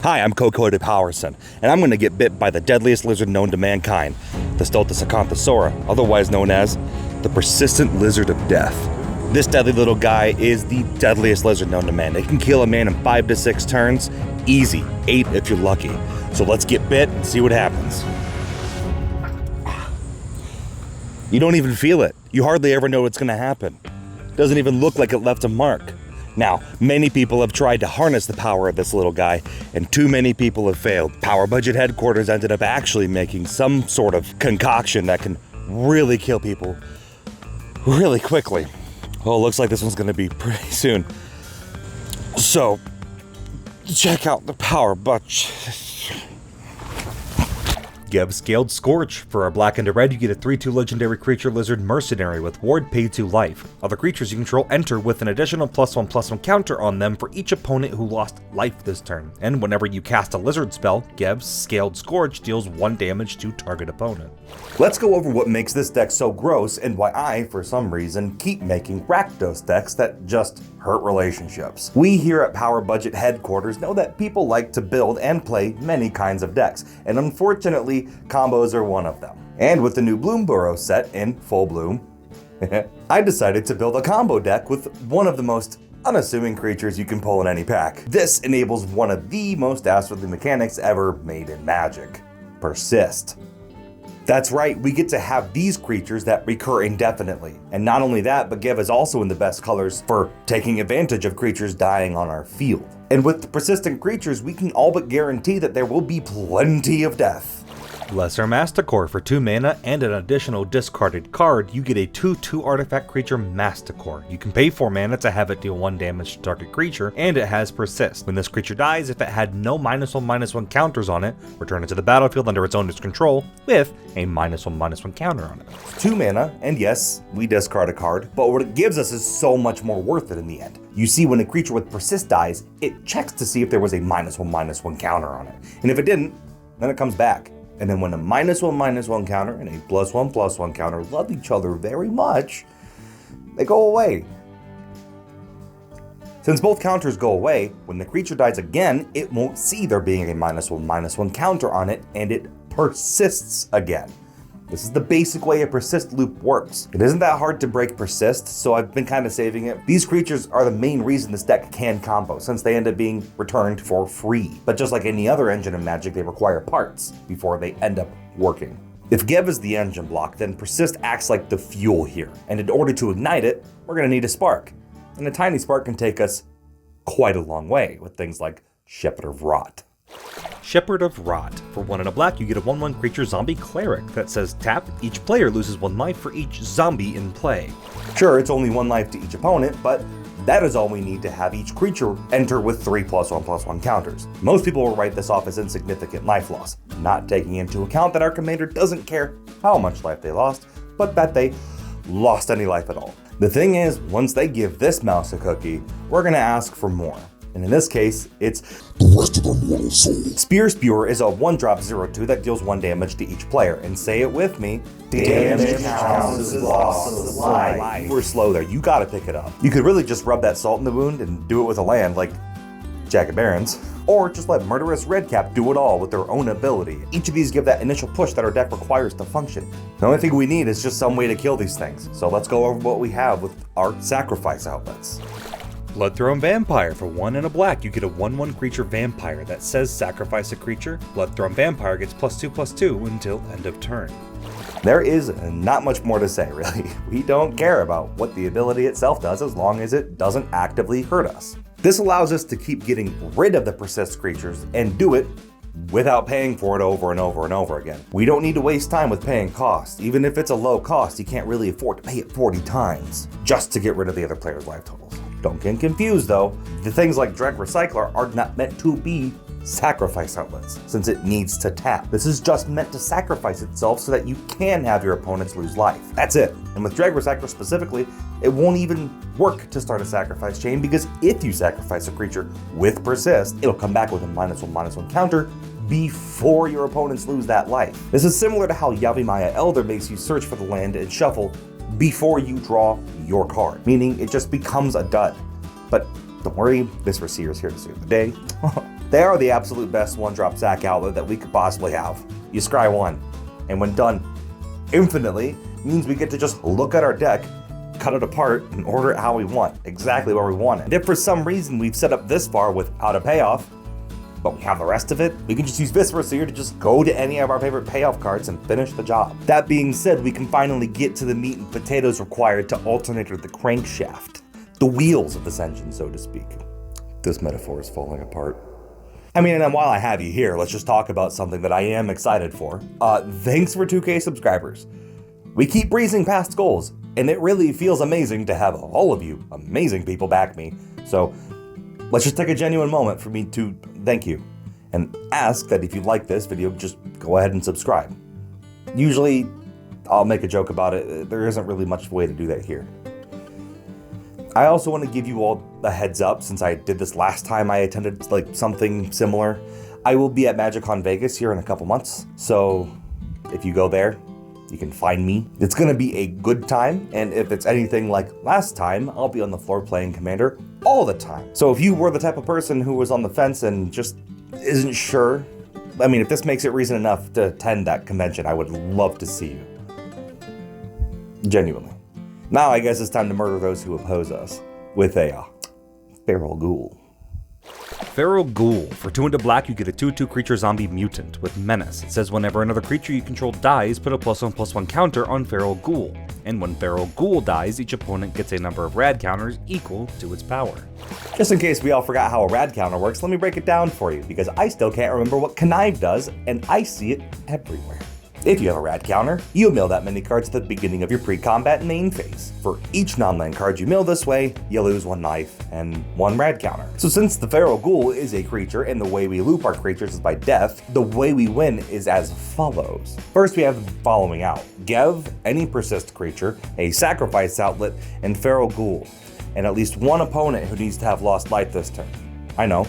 Hi, I'm Kokoda Powerson, and I'm going to get bit by the deadliest lizard known to mankind, the Stultus acanthosaura, otherwise known as the persistent lizard of death. This deadly little guy is the deadliest lizard known to man. It can kill a man in 5 to 6 turns, easy, 8 if you're lucky. So let's get bit and see what happens. You don't even feel it. You hardly ever know what's going to happen. Doesn't even look like it left a mark. Now, many people have tried to harness the power of this little guy, and too many people have failed. Power Budget headquarters ended up actually making some sort of concoction that can really kill people really quickly. Well, it looks like this one's gonna be pretty soon. So, check out the Power Budget. Gev Scaled Scorch. For our black and a red, you get a 3/2 legendary creature lizard mercenary with ward paid to life. Other creatures you control enter with an additional +1/+1 counter on them for each opponent who lost life this turn. And whenever you cast a lizard spell, Gev Scaled Scorch deals 1 damage to target opponent. Let's go over what makes this deck so gross and why I, for some reason, keep making Rakdos decks that just hurt relationships. We here at Power Budget headquarters know that people like to build and play many kinds of decks, and unfortunately, combos are one of them. And with the new Bloomburrow set in full bloom, I decided to build a combo deck with one of the most unassuming creatures you can pull in any pack. This enables one of the most dastardly mechanics ever made in Magic: Persist. That's right, we get to have these creatures that recur indefinitely. And not only that, but Gev is also in the best colors for taking advantage of creatures dying on our field. And with the persistent creatures, we can all but guarantee that there will be plenty of death. Lesser Masticore. For 2 mana and an additional discarded card, you get a 2/2 artifact creature Masticore. You can pay 4 mana to have it deal 1 damage to target creature, and it has Persist. When this creature dies, if it had no -1/-1 counters on it, return it to the battlefield under its owner's control with a -1/-1 counter on it. 2 mana, and yes, we discard a card, but what it gives us is so much more worth it in the end. You see, when a creature with Persist dies, it checks to see if there was a -1/-1 counter on it, and if it didn't, then it comes back. And then when a -1/-1 counter and a +1/+1 counter love each other very much, they go away. Since both counters go away, when the creature dies again, it won't see there being a -1/-1 counter on it, and it persists again. This is the basic way a persist loop works. It isn't that hard to break persist, so I've been kind of saving it. These creatures are the main reason this deck can combo, since they end up being returned for free. But just like any other engine in Magic, they require parts before they end up working. If Gev is the engine block, then persist acts like the fuel here. And in order to ignite it, we're gonna need a spark. And a tiny spark can take us quite a long way with things like Shepherd of Rot. Shepherd of Rot. For 1 and a black, you get a 1/1 creature zombie cleric that says tap, each player loses 1 life for each zombie in play. Sure, it's only 1 life to each opponent, but that is all we need to have each creature enter with 3 +1/+1 counters. Most people will write this off as insignificant life loss, not taking into account that our commander doesn't care how much life they lost, but that they lost any life at all. The thing is, once they give this mouse a cookie, we're gonna ask for more. And in this case, it's the rest of the mortal soul. Spear Spewer is a 1-drop 0/2 that deals 1 damage to each player. And say it with me, damage counts as loss of life. You were slow there, you gotta pick it up. You could really just rub that salt in the wound and do it with a land like Jack of Barons. Or just let Murderous Redcap do it all with their own ability. Each of these give that initial push that our deck requires to function. The only thing we need is just some way to kill these things. So let's go over what we have with our sacrifice outlets. Bloodthrone Vampire. For 1 and a black, you get a 1/1 creature vampire that says sacrifice a creature. Bloodthrone Vampire gets +2/+2 until end of turn. There is not much more to say, really. We don't care about what the ability itself does as long as it doesn't actively hurt us. This allows us to keep getting rid of the persist creatures and do it without paying for it over and over and over again. We don't need to waste time with paying cost. Even if it's a low cost, you can't really afford to pay it 40 times just to get rid of the other player's life totals. Don't get confused though, the things like Dreg Recycler are not meant to be sacrifice outlets, since it needs to tap. This is just meant to sacrifice itself so that you can have your opponents lose life. That's it. And with Dreg Recycler specifically, it won't even work to start a sacrifice chain, because if you sacrifice a creature with Persist, it'll come back with a -1/-1 counter before your opponents lose that life. This is similar to how Yavimaya Elder makes you search for the land and shuffle before you draw your card, meaning it just becomes a dud. But don't worry, this Receiver is here to save the day. They are the absolute best one-drop sack outlet that we could possibly have. You scry one, and when done infinitely, means we get to just look at our deck, cut it apart, and order it how we want, exactly where we want it. And if for some reason we've set up this far without a payoff, but we have the rest of it, we can just use Viscera Seer to just go to any of our favorite payoff cards and finish the job. That being said, we can finally get to the meat and potatoes required to alternate the crankshaft, the wheels of this engine, so to speak. This metaphor is falling apart. I mean, and while I have you here, let's just talk about something that I am excited for. Thanks for 2K subscribers. We keep breezing past goals, and it really feels amazing to have all of you amazing people back me. So let's just take a genuine moment for me to thank you and ask that if you like this video, just go ahead and subscribe. Usually I'll make a joke about it. There isn't really much way to do that here. I also want to give you all a heads up, since I did this last time I attended like something similar. I will be at MagicCon Vegas here in a couple months, so if you go there, you can find me. It's gonna be a good time, and if it's anything like last time, I'll be on the floor playing Commander all the time. So if you were the type of person who was on the fence and just isn't sure, I mean, if this makes it reason enough to attend that convention, I would love to see you. Genuinely. Now I guess it's time to murder those who oppose us with a Feral Ghoul. Feral Ghoul. For 2 into black, you get a 2/2 creature zombie mutant with Menace. It says whenever another creature you control dies, put a +1/+1 counter on Feral Ghoul. And when Feral Ghoul dies, each opponent gets a number of rad counters equal to its power. Just in case we all forgot how a rad counter works, let me break it down for you, because I still can't remember what Connive does, and I see it everywhere. If you have a rad counter, you mill that many cards at the beginning of your pre-combat main phase. For each non-land card you mill this way, you lose 1 life and 1 rad counter. So since the Feral Ghoul is a creature and the way we loop our creatures is by death, the way we win is as follows. First we have the following out: Gev, any persist creature, a sacrifice outlet, and Feral Ghoul, and at least 1 opponent who needs to have lost life this turn. I know.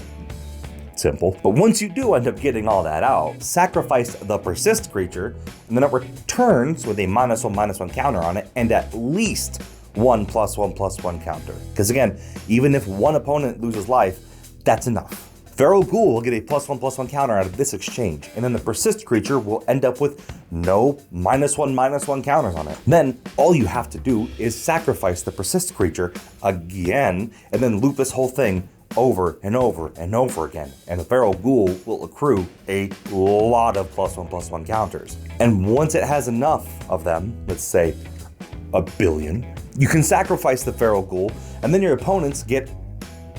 Simple. But once you do end up getting all that out, sacrifice the persist creature, and then it returns with a -1/-1 counter on it, and at least 1 +1/+1 counter. Because again, even if 1 opponent loses life, that's enough. Feral Ghoul will get a +1/+1 counter out of this exchange, and then the persist creature will end up with no -1/-1 counters on it. Then all you have to do is sacrifice the persist creature again, and then loop this whole thing over and over and over again, and the Feral Ghoul will accrue a lot of +1/+1 counters. And once it has enough of them, let's say 1 billion, you can sacrifice the Feral Ghoul, and then your opponents get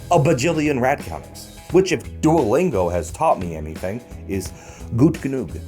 a bajillion rad counters, which, if Duolingo has taught me anything, is gut genug.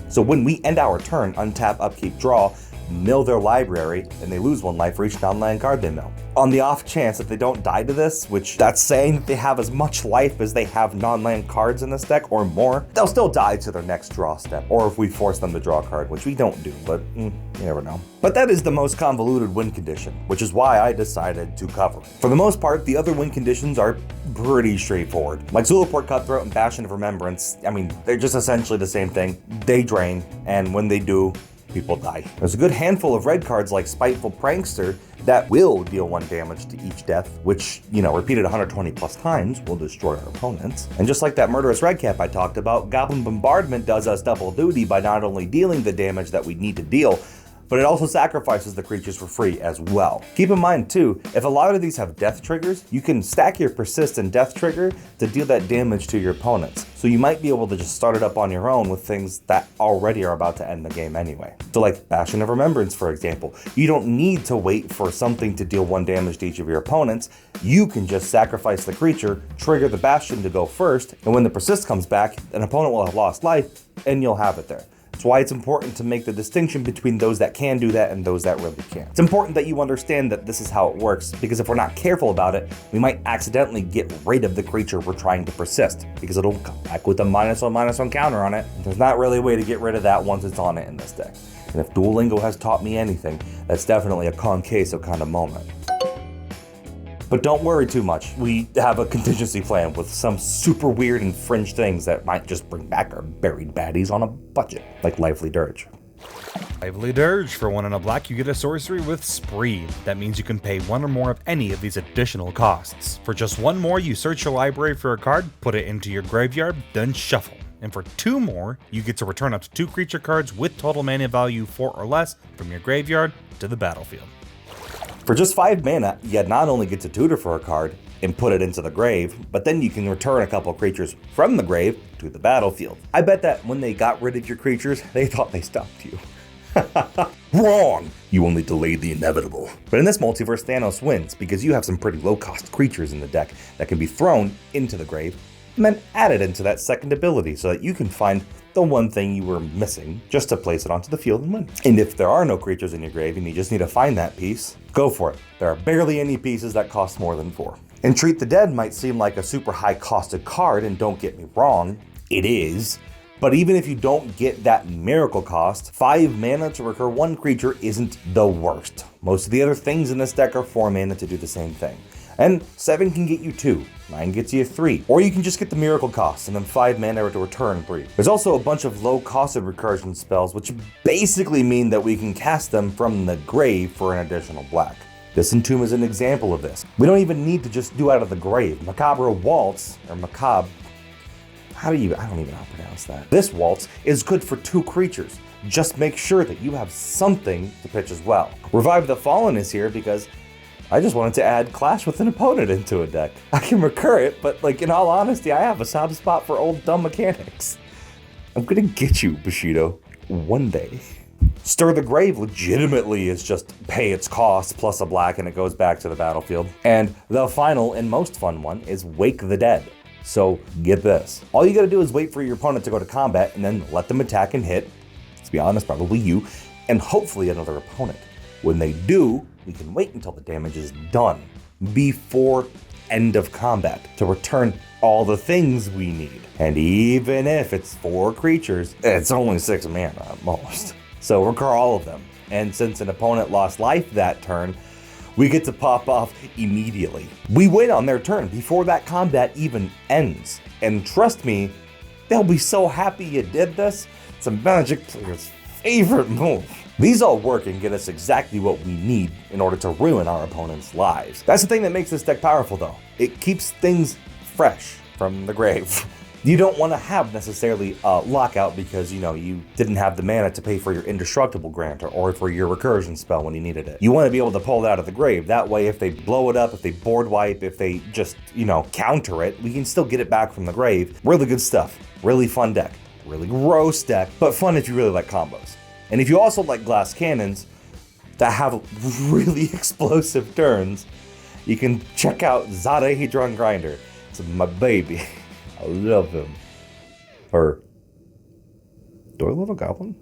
So when we end our turn, untap, upkeep, draw, mill their library, and they lose 1 life for each non-land card they mill. On the off chance that they don't die to this, which that's saying that they have as much life as they have non-land cards in this deck or more, they'll still die to their next draw step, or if we force them to draw a card, which we don't do, but you never know. But that is the most convoluted win condition, which is why I decided to cover it. For the most part, the other win conditions are pretty straightforward. Like Zulaport Cutthroat and Bastion of Remembrance, I mean, they're just essentially the same thing. They drain, and when they do, people die. There's a good handful of red cards like Spiteful Prankster that will deal 1 damage to each death, which, repeated 120 plus times will destroy our opponents. And just like that Murderous Redcap I talked about, Goblin Bombardment does us double duty by not only dealing the damage that we need to deal, but it also sacrifices the creatures for free as well. Keep in mind too, if a lot of these have death triggers, you can stack your persist and death trigger to deal that damage to your opponents. So you might be able to just start it up on your own with things that already are about to end the game anyway. So like Bastion of Remembrance, for example, you don't need to wait for something to deal 1 damage to each of your opponents. You can just sacrifice the creature, trigger the Bastion to go first, and when the persist comes back, an opponent will have lost life, and you'll have it there. That's why it's important to make the distinction between those that can do that and those that really can't. It's important that you understand that this is how it works, because if we're not careful about it, we might accidentally get rid of the creature we're trying to persist, because it'll come back with a -1/-1 counter on it. There's not really a way to get rid of that once it's on it in this deck. And if Duolingo has taught me anything, that's definitely a con queso kind of moment. But don't worry too much. We have a contingency plan with some super weird and fringe things that might just bring back our buried baddies on a budget, like Lively Dirge. Lively Dirge. For 1 and a black, you get a sorcery with Spree. That means you can pay 1 or more of any of these additional costs. For just 1 more, you search your library for a card, put it into your graveyard, then shuffle. And for 2 more, you get to return up to 2 creature cards with total mana value 4 or less from your graveyard to the battlefield. For just 5 mana, you not only get to tutor for a card and put it into the grave, but then you can return a couple creatures from the grave to the battlefield. I bet that when they got rid of your creatures, they thought they stopped you. Wrong! You only delayed the inevitable. But in this multiverse, Thanos wins because you have some pretty low-cost creatures in the deck that can be thrown into the grave and then added into that second ability so that you can find the one thing you were missing just to place it onto the field and win. And if there are no creatures in your grave and you just need to find that piece, go for it. There are barely any pieces that cost more than 4. Entreat the Dead might seem like a super high costed card, and don't get me wrong, it is. But even if you don't get that miracle cost, 5 mana to recur 1 creature isn't the worst. Most of the other things in this deck are 4 mana to do the same thing. And 7 can get you 2, 9 gets you 3. Or you can just get the miracle cost and then 5 mana to return 3. There's also a bunch of low costed recursion spells, which basically mean that we can cast them from the grave for an additional black. Disentomb is an example of this. We don't even need to just do out of the grave. Macabre Waltz, or Macabre, I don't even know how to pronounce that. This waltz is good for 2 creatures. Just make sure that you have something to pitch as well. Revive the Fallen is here because I just wanted to add Clash with an Opponent into a deck. I can recur it, but like in all honesty, I have a soft spot for old dumb mechanics. I'm gonna get you, Bushido, one day. Stir the Grave legitimately is just pay its cost plus a black and it goes back to the battlefield. And the final and most fun one is Wake the Dead. So get this. All you gotta do is wait for your opponent to go to combat and then let them attack and hit. Let's be honest, probably you, and hopefully another opponent. When they do, we can wait until the damage is done before end of combat to return all the things we need. And even if it's 4 creatures, it's only 6 mana at most. So recur all of them. And since an opponent lost life that turn, we get to pop off immediately. We win on their turn before that combat even ends. And trust me, they'll be so happy you did this. It's a Magic player's favorite move. These all work and get us exactly what we need in order to ruin our opponent's lives. That's the thing that makes this deck powerful though. It keeps things fresh from the grave. You don't want to have necessarily a lockout because, you didn't have the mana to pay for your Indestructible Grantor or for your recursion spell when you needed it. You want to be able to pull it out of the grave. That way, if they blow it up, if they board wipe, if they just, counter it, we can still get it back from the grave. Really good stuff. Really fun deck. Really gross deck, but fun if you really like combos. And if you also like glass cannons that have really explosive turns, you can check out Zada Hedron Grinder. It's my baby. I love him. Or, do I love a goblin?